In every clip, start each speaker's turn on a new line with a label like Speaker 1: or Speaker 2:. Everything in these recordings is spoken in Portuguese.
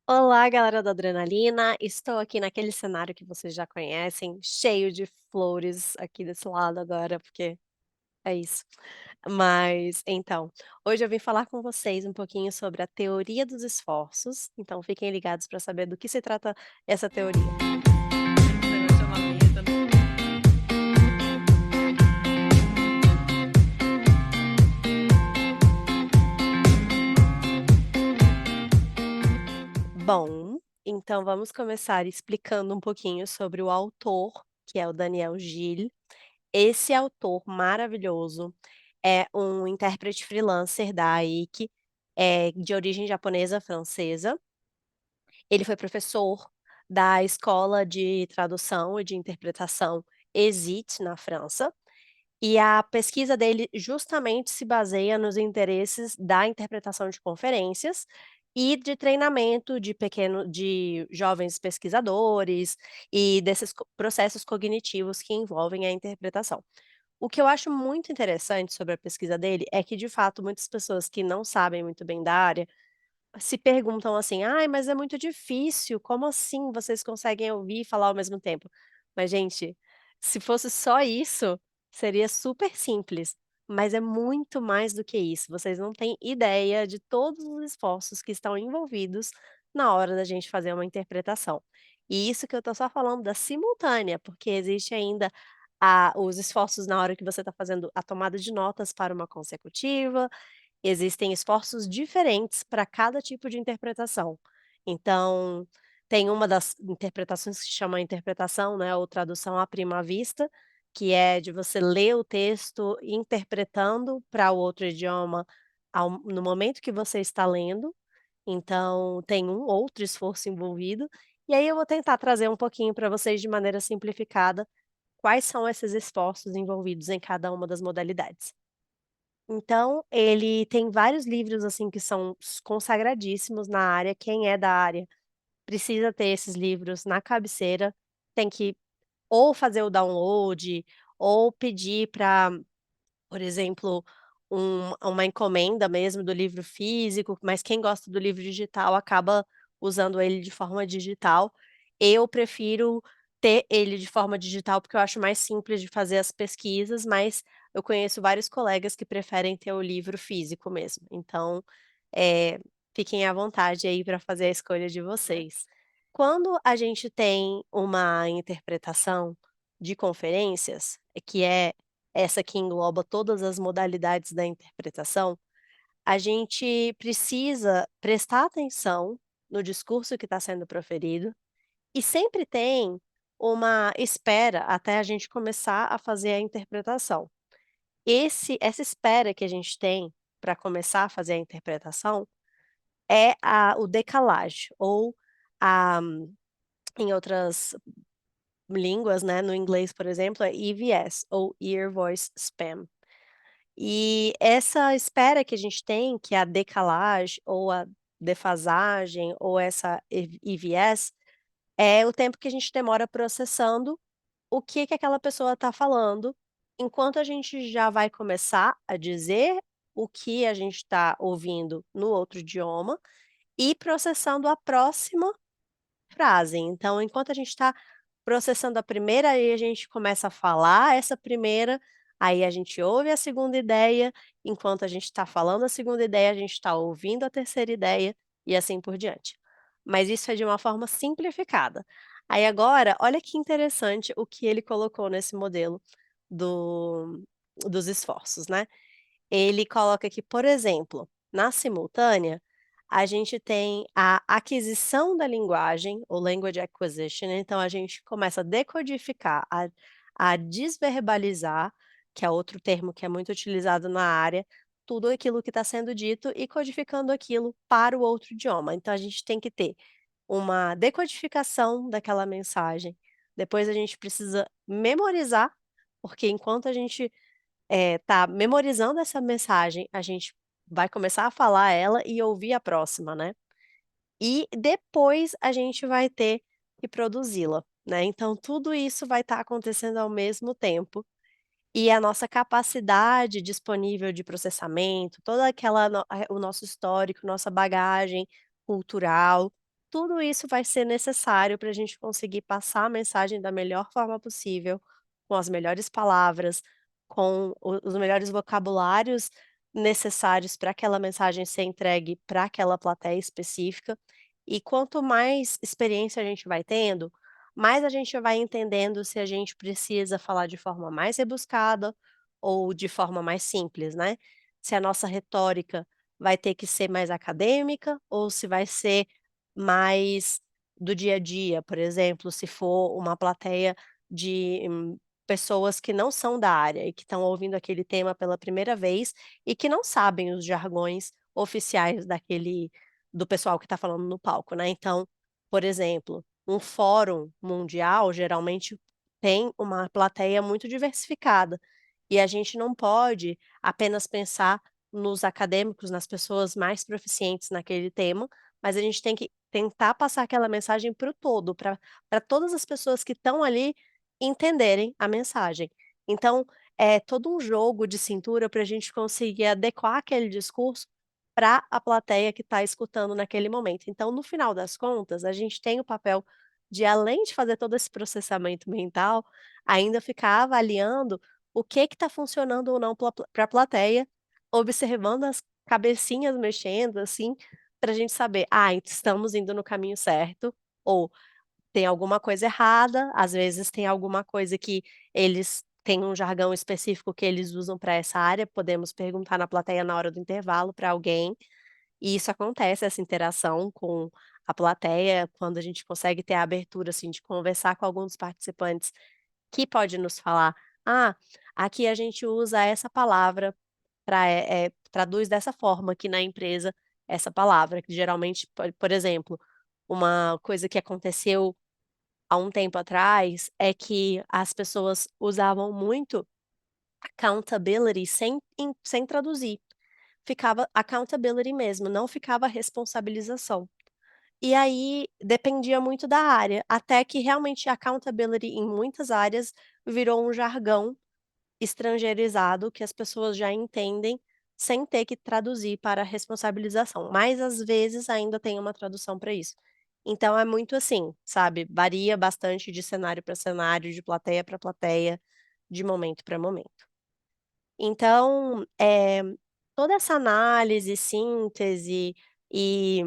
Speaker 1: Olá, galera da adrenalina. Estou aqui naquele cenário que vocês já conhecem, cheio de flores aqui desse lado agora, porque é isso. Mas então, hoje eu vim falar com vocês um pouquinho sobre a teoria dos esforços, então fiquem ligados para saber do que se trata essa teoria. Deixa eu uma vinheta, né? Bom, então vamos começar explicando um pouquinho sobre o autor, que é o Daniel Gil. Esse autor maravilhoso é um intérprete freelancer da AIC, de origem japonesa francesa. Ele foi professor da Escola de Tradução e de Interpretação ESIT, na França, e a pesquisa dele justamente se baseia nos interesses da interpretação de conferências e de treinamento de jovens pesquisadores e desses processos cognitivos que envolvem a interpretação. O que eu acho muito interessante sobre a pesquisa dele é que, de fato, muitas pessoas que não sabem muito bem da área se perguntam assim: "Ai, mas é muito difícil, como assim vocês conseguem ouvir e falar ao mesmo tempo?". Mas, gente, se fosse só isso, seria super simples, mas é muito mais do que isso, vocês não têm ideia de todos os esforços que estão envolvidos na hora da gente fazer uma interpretação. E isso que eu tô só falando da simultânea, porque existe ainda os esforços na hora que você está fazendo a tomada de notas para uma consecutiva, existem esforços diferentes para cada tipo de interpretação. Então, tem uma das interpretações que se chama interpretação, né, ou tradução à prima vista, que é de você ler o texto interpretando para o outro idioma no momento que você está lendo, então tem um outro esforço envolvido. E aí eu vou tentar trazer um pouquinho para vocês de maneira simplificada, quais são esses esforços envolvidos em cada uma das modalidades. Então, ele tem vários livros, assim, que são consagradíssimos na área, quem é da área precisa ter esses livros na cabeceira, tem que ou fazer o download, ou pedir para, por exemplo, uma encomenda mesmo do livro físico, mas quem gosta do livro digital acaba usando ele de forma digital. Eu prefiro ter ele de forma digital, porque eu acho mais simples de fazer as pesquisas, mas eu conheço vários colegas que preferem ter o livro físico mesmo. Então, eh, fiquem à vontade aí para fazer a escolha de vocês. Quando a gente tem uma interpretação de conferências, que é essa que engloba todas as modalidades da interpretação, a gente precisa prestar atenção no discurso que está sendo proferido e sempre tem uma espera até a gente começar a fazer a interpretação. Essa espera que a gente tem para começar a fazer a interpretação é o decalage ou a em outras línguas, né, no inglês, por exemplo, é EVS ou Ear Voice Spam. E essa espera que a gente tem, que é a decalagem ou a defasagem ou essa EVS, é o tempo que a gente demora processando o que que aquela pessoa está falando, enquanto a gente já vai começar a dizer o que a gente está ouvindo no outro idioma e processando a próxima frase. Então, enquanto a gente está processando a primeira, aí a gente começa a falar essa primeira, aí a gente ouve a segunda ideia, enquanto a gente está falando a segunda ideia, a gente está ouvindo a terceira ideia, e assim por diante. Mas isso é de uma forma simplificada. Aí agora, olha que interessante o que ele colocou nesse modelo do dos esforços, né. Ele coloca que, por exemplo, na simultânea, a gente tem a aquisição da linguagem, o language acquisition, então a gente começa a decodificar, a desverbalizar, que é outro termo que é muito utilizado na área, tudo aquilo que está sendo dito e codificando aquilo para o outro idioma. Então a gente tem que ter uma decodificação daquela mensagem, depois a gente precisa memorizar, porque enquanto a gente tá memorizando essa mensagem, a gente vai começar a falar ela e ouvir a próxima, né. E depois a gente vai ter que produzi-la, né, então tudo isso vai estar acontecendo ao mesmo tempo, e a nossa capacidade disponível de processamento, toda aquela o nosso histórico, nossa bagagem cultural, tudo isso vai ser necessário para a gente conseguir passar a mensagem da melhor forma possível, com as melhores palavras, com os melhores vocabulários necessários para aquela mensagem ser entregue para aquela plateia específica. E quanto mais experiência a gente vai tendo, mais a gente vai entendendo se a gente precisa falar de forma mais rebuscada ou de forma mais simples, né. Se a nossa retórica vai ter que ser mais acadêmica ou se vai ser mais do dia a dia, por exemplo, se for uma plateia de pessoas que não são da área e que estão ouvindo aquele tema pela primeira vez e que não sabem os jargões oficiais daquele do pessoal que está falando no palco, né. Então, por exemplo, um fórum mundial geralmente tem uma plateia muito diversificada, e a gente não pode apenas pensar nos acadêmicos, nas pessoas mais proficientes naquele tema, mas a gente tem que tentar passar aquela mensagem para o todo, para todas as pessoas que estão ali entenderem a mensagem. Então, é todo um jogo de cintura para a gente conseguir adequar aquele discurso para a plateia que está escutando naquele momento. Então, no final das contas, a gente tem o papel de, além de fazer todo esse processamento mental, ainda ficar avaliando o que está funcionando ou não para a plateia, observando as cabecinhas mexendo, assim, para a gente saber: "Ah, estamos indo no caminho certo", ou "tem alguma coisa errada", às vezes tem alguma coisa que eles têm um jargão específico que eles usam para essa área, podemos perguntar na plateia na hora do intervalo para alguém, e isso acontece, essa interação com a plateia, quando a gente consegue ter a abertura, assim, de conversar com alguns participantes que pode nos falar: "Ah, aqui a gente usa essa palavra para traduz dessa forma aqui na empresa essa palavra", que geralmente, por exemplo, uma coisa que aconteceu há um tempo atrás é que as pessoas usavam muito accountability sem traduzir. Ficava accountability mesmo, não ficava responsabilização. E aí, dependia muito da área, até que realmente accountability em muitas áreas virou um jargão estrangeirizado que as pessoas já entendem, sem ter que traduzir para responsabilização, mas às vezes ainda tem uma tradução para isso. Então é muito assim, sabe, varia bastante de cenário para cenário, de plateia para plateia, de momento para momento. Então, toda essa análise, síntese e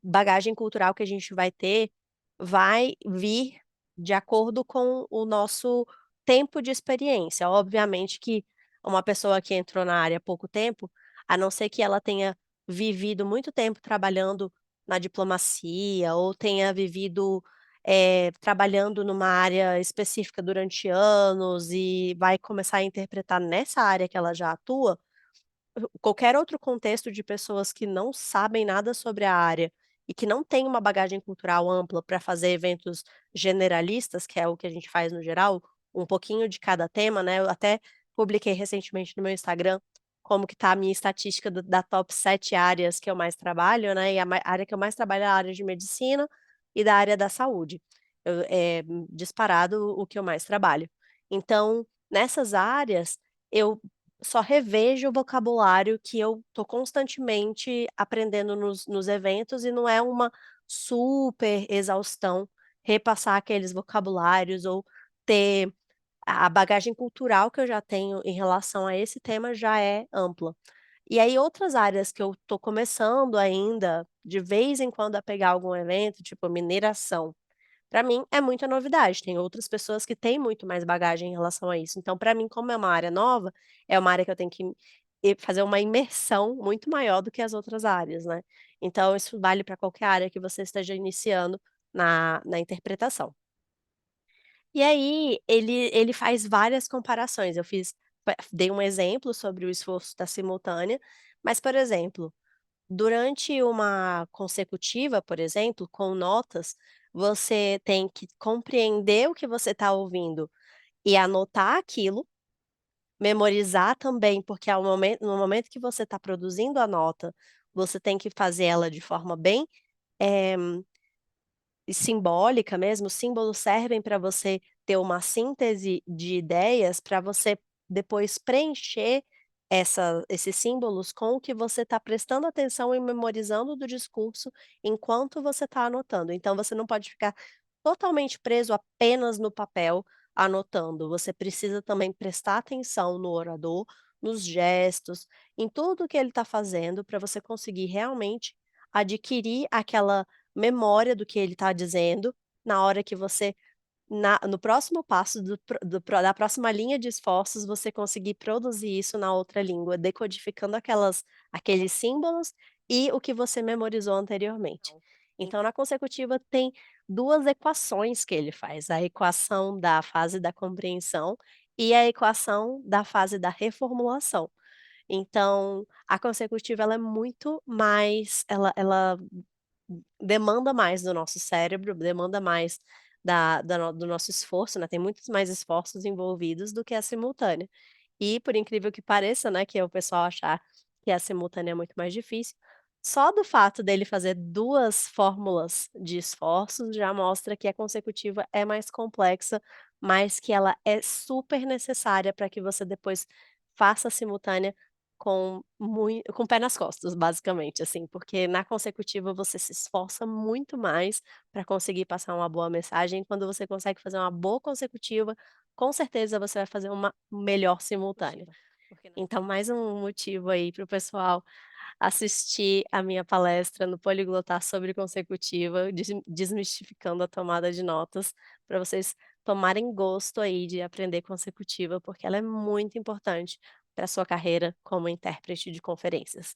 Speaker 1: bagagem cultural que a gente vai ter, vai vir de acordo com o nosso tempo de experiência. Obviamente que uma pessoa que entrou na área há pouco tempo, a não ser que ela tenha vivido muito tempo trabalhando na diplomacia ou tenha vivido, trabalhando numa área específica durante anos e vai começar a interpretar nessa área que ela já atua, qualquer outro contexto de pessoas que não sabem nada sobre a área e que não têm uma bagagem cultural ampla para fazer eventos generalistas, que é o que a gente faz no geral, um pouquinho de cada tema, né, eu até publiquei recentemente no meu Instagram como que tá a minha estatística da top 7 áreas que eu mais trabalho, né, e a área que eu mais trabalho é a área de medicina e da área da saúde. Disparado o que eu mais trabalho. Então, nessas áreas, eu só revejo o vocabulário que eu tô constantemente aprendendo nos eventos e não é uma super exaustão repassar aqueles vocabulários ou ter a bagagem cultural que eu já tenho em relação a esse tema já é ampla. E aí outras áreas que eu tô começando ainda, de vez em quando a pegar algum evento, tipo mineração. Para mim é muita novidade, tem outras pessoas que têm muito mais bagagem em relação a isso. Então, para mim, como é uma área nova, é uma área que eu tenho que fazer uma imersão muito maior do que as outras áreas, né. Então isso vale para qualquer área que você esteja iniciando na interpretação. E aí ele faz várias comparações, eu dei um exemplo sobre o esforço da simultânea, mas, por exemplo, durante uma consecutiva, por exemplo, com notas, você tem que compreender o que você está ouvindo e anotar aquilo, memorizar também, porque ao no momento que você está produzindo a nota, você tem que fazer ela de forma bem, eh, simbólica mesmo, os símbolos servem para você ter uma síntese de ideias, para você depois preencher esses símbolos com o que você está prestando atenção e memorizando do discurso enquanto você está anotando. Então você não pode ficar totalmente preso apenas no papel anotando. Você precisa também prestar atenção no orador, nos gestos, em tudo que ele está fazendo para você conseguir realmente adquirir aquela memória do que ele está dizendo na hora que você no próximo passo da próxima linha de esforços, você conseguir produzir isso na outra língua, decodificando aqueles símbolos e o que você memorizou anteriormente.
Speaker 2: Não.
Speaker 1: Então, na consecutiva, tem 2 equações que ele faz, a equação da fase da compreensão e a equação da fase da reformulação. Então, a consecutiva ela é muito mais ela demanda mais do nosso cérebro, demanda mais do nosso esforço, né, tem muitos mais esforços envolvidos do que a simultânea. E por incrível que pareça, né, que é o pessoal achar que a simultânea é muito mais difícil, só do fato dele fazer 2 fórmulas de esforços já mostra que a consecutiva é mais complexa, mas que ela é super necessária para que você depois faça a simultânea com o pé nas costas, basicamente, assim, porque na consecutiva você se esforça muito mais para conseguir passar uma boa mensagem, quando você consegue fazer uma boa consecutiva, com certeza você vai fazer uma melhor simultânea.
Speaker 2: Motiva, porque na
Speaker 1: Então mais um motivo aí para o pessoal assistir a minha palestra no Poliglotar sobre consecutiva, desmistificando a tomada de notas, para vocês tomarem gosto aí de aprender consecutiva, porque ela é muito importante para sua carreira como intérprete de conferências.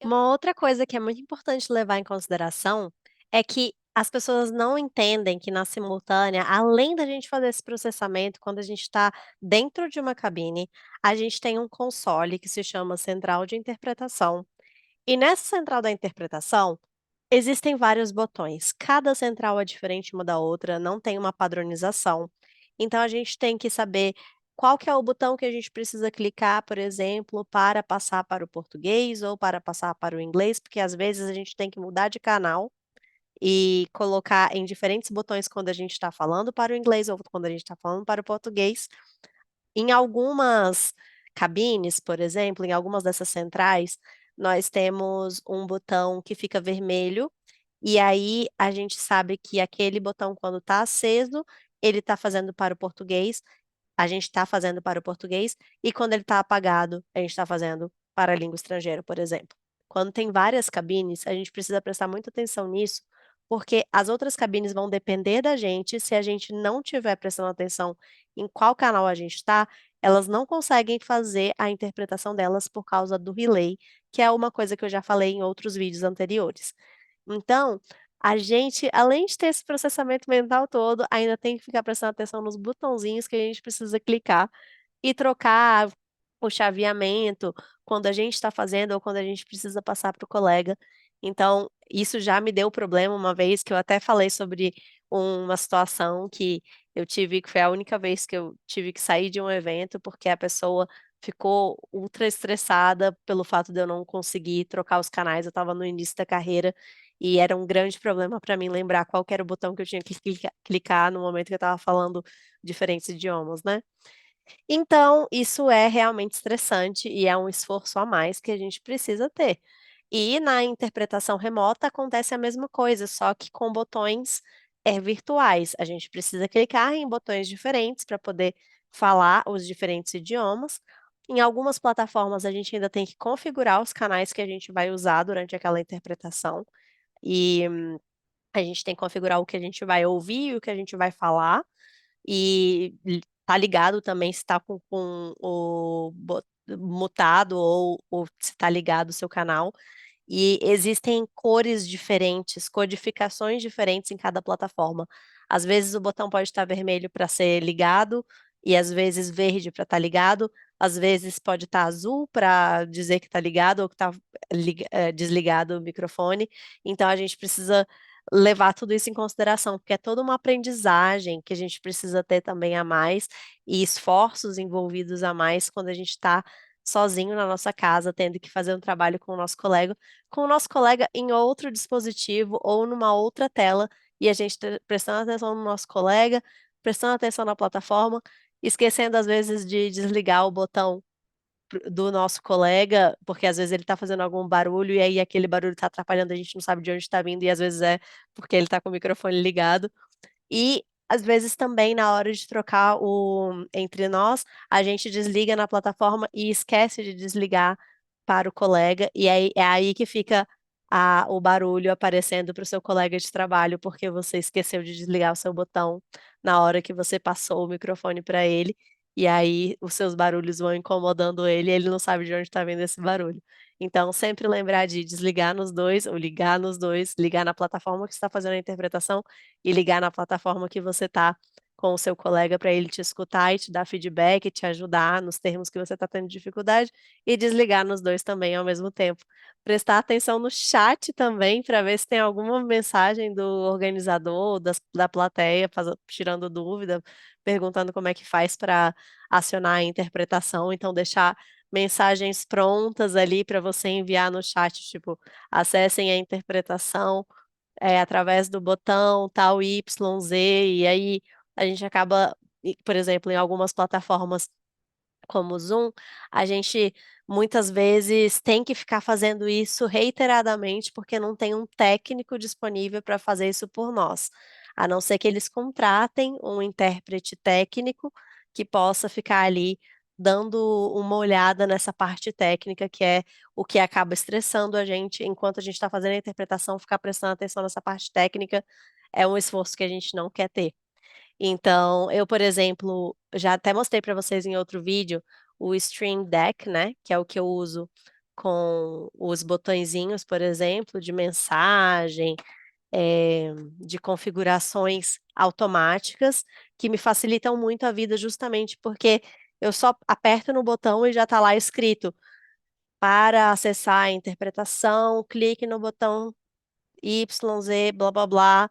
Speaker 2: eu
Speaker 1: Uma outra coisa que é muito importante levar em consideração é que as pessoas não entendem que na simultânea, além da gente fazer esse processamento, quando a gente está dentro de uma cabine, a gente tem um console que se chama central de interpretação. E nessa central da interpretação, existem vários botões. Cada central é diferente uma da outra, não tem uma padronização. Então a gente tem que saber qual que é o botão que a gente precisa clicar, por exemplo, para passar para o português ou para passar para o inglês, porque às vezes a gente tem que mudar de canal e colocar em diferentes botões quando a gente está falando para o inglês ou quando a gente está falando para o português. Em algumas cabines, por exemplo, em algumas dessas centrais, nós temos um botão que fica vermelho, e aí a gente sabe que aquele botão quando está aceso, ele está fazendo para o português, a gente está fazendo para o português, e quando ele está apagado, a gente está fazendo para a língua estrangeira, por exemplo. Quando tem várias cabines, a gente precisa prestar muita atenção nisso, porque as outras cabines vão depender da gente, se a gente não estiver prestando atenção em qual canal a gente está, elas não conseguem fazer a interpretação delas por causa do relay, que é uma coisa que eu já falei em outros vídeos anteriores. Então, a gente, além de ter esse processamento mental todo, ainda tem que ficar prestando atenção nos botãozinhos que a gente precisa clicar e trocar o chaveamento quando a gente está fazendo ou quando a gente precisa passar para o colega. Então, isso já me deu problema uma vez que eu até falei sobre uma situação que eu tive, que foi a única vez que eu tive que sair de um evento, porque a pessoa ficou ultra estressada pelo fato de eu não conseguir trocar os canais. Eu estava no início da carreira e era um grande problema para mim lembrar qual que era o botão que eu tinha que clicar no momento que eu estava falando diferentes idiomas, né. Então, isso é realmente estressante e é um esforço a mais que a gente precisa ter. E na interpretação remota acontece a mesma coisa, só que com botões, virtuais. A gente precisa clicar em botões diferentes para poder falar os diferentes idiomas. Em algumas plataformas, a gente ainda tem que configurar os canais que a gente vai usar durante aquela interpretação, e a gente tem que configurar o que a gente vai ouvir e o que a gente vai falar. E tá ligado também se tá com o mutado ou se tá ligado o seu canal. E existem cores diferentes, codificações diferentes em cada plataforma. Às vezes o botão pode estar vermelho para ser ligado, e às vezes verde para estar ligado, às vezes pode estar azul para dizer que está ligado ou que está desligado o microfone. Então a gente precisa levar tudo isso em consideração, porque é toda uma aprendizagem que a gente precisa ter também a mais, e esforços envolvidos a mais quando a gente está sozinho na nossa casa, tendo que fazer um trabalho com o nosso colega em outro dispositivo ou numa outra tela, e a gente prestando atenção no nosso colega, prestando atenção na plataforma, esquecendo às vezes de desligar o botão do nosso colega, porque às vezes ele está fazendo algum barulho e aí aquele barulho está atrapalhando, a gente não sabe de onde está vindo e às vezes é porque ele está com o microfone ligado. E, às vezes, também na hora de trocar o entre nós, a gente desliga na plataforma e esquece de desligar para o colega, e aí é aí que fica o barulho aparecendo para o seu colega de trabalho, porque você esqueceu de desligar o seu botão na hora que você passou o microfone para ele, e aí os seus barulhos vão incomodando ele e ele não sabe de onde está vindo esse barulho. Então sempre lembrar de desligar nos 2 ou ligar nos 2, ligar na plataforma que está fazendo a interpretação e ligar na plataforma que você está com o seu colega para ele te escutar e te dar feedback e te ajudar nos termos que você está tendo dificuldade, e desligar nos 2 também ao mesmo tempo. Prestar atenção no chat também para ver se tem alguma mensagem do organizador, da plateia tirando dúvida, perguntando como é que faz para acionar a interpretação, então deixar mensagens prontas ali para você enviar no chat, tipo: "Acessem a interpretação através do botão tal YZ", e aí a gente acaba por exemplo, em algumas plataformas como o Zoom, a gente muitas vezes tem que ficar fazendo isso reiteradamente, porque não tem um técnico disponível para fazer isso por nós, a não ser que eles contratem um intérprete técnico que possa ficar ali dando uma olhada nessa parte técnica, que é o que acaba estressando a gente enquanto a gente está fazendo a interpretação, ficar prestando atenção nessa parte técnica é um esforço que a gente não quer ter. Então, eu, por exemplo, já até mostrei para vocês em outro vídeo, o Stream Deck, né, que é o que eu uso com os botõezinhos, por exemplo, de mensagem, de configurações automáticas, que me facilitam muito a vida justamente porque eu só aperto no botão e já está lá escrito: "Para acessar a interpretação, clique no botão YZ blá-blá-blá",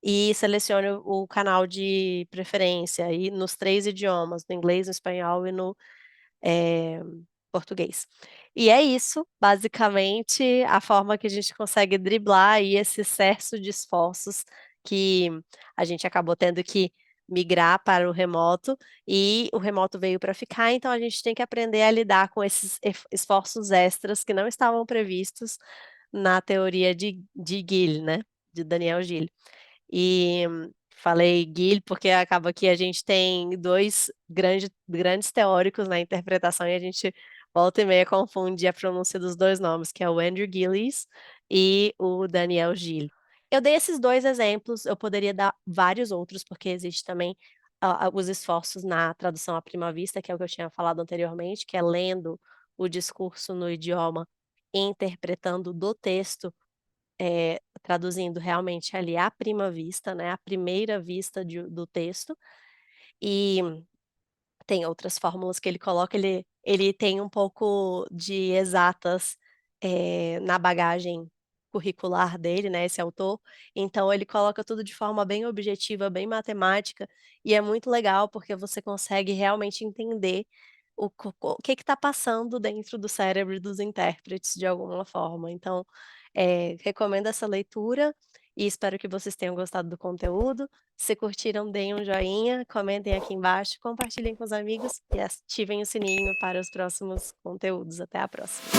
Speaker 1: e selecione o canal de preferência, e nos 3 idiomas, no inglês, no espanhol e no, eh, português. E é isso, basicamente, a forma que a gente consegue driblar aí esse excesso de esforços que a gente acabou tendo que migrar para o remoto, e o remoto veio para ficar, então a gente tem que aprender a lidar com esses esforços extras que não estavam previstos na teoria de Gill, né, de Daniel Gill. E falei Gill, porque acaba que a gente tem 2 grandes teóricos na interpretação e a gente volta e meia confunde a pronúncia dos 2 nomes, que é o Andrew Gillies e o Daniel Gill. Eu dei esses 2 exemplos, eu poderia dar vários outros, porque existe também os esforços na tradução à prima vista, que é o que eu tinha falado anteriormente, que é lendo o discurso no idioma e interpretando do texto traduzindo realmente ali à prima vista, né, à primeira vista do texto, e tem outras fórmulas que ele coloca, ele tem um pouco de exatas, na bagagem curricular dele, né, esse autor, então ele coloca tudo de forma bem objetiva, bem matemática, e é muito legal porque você consegue realmente entender o que está passando dentro do cérebro dos intérpretes de alguma forma. Então, recomendo essa leitura e espero que vocês tenham gostado do conteúdo. Se curtiram, deem um joinha, comentem aqui embaixo, compartilhem com os amigos e ativem o sininho para os próximos conteúdos. Até a próxima.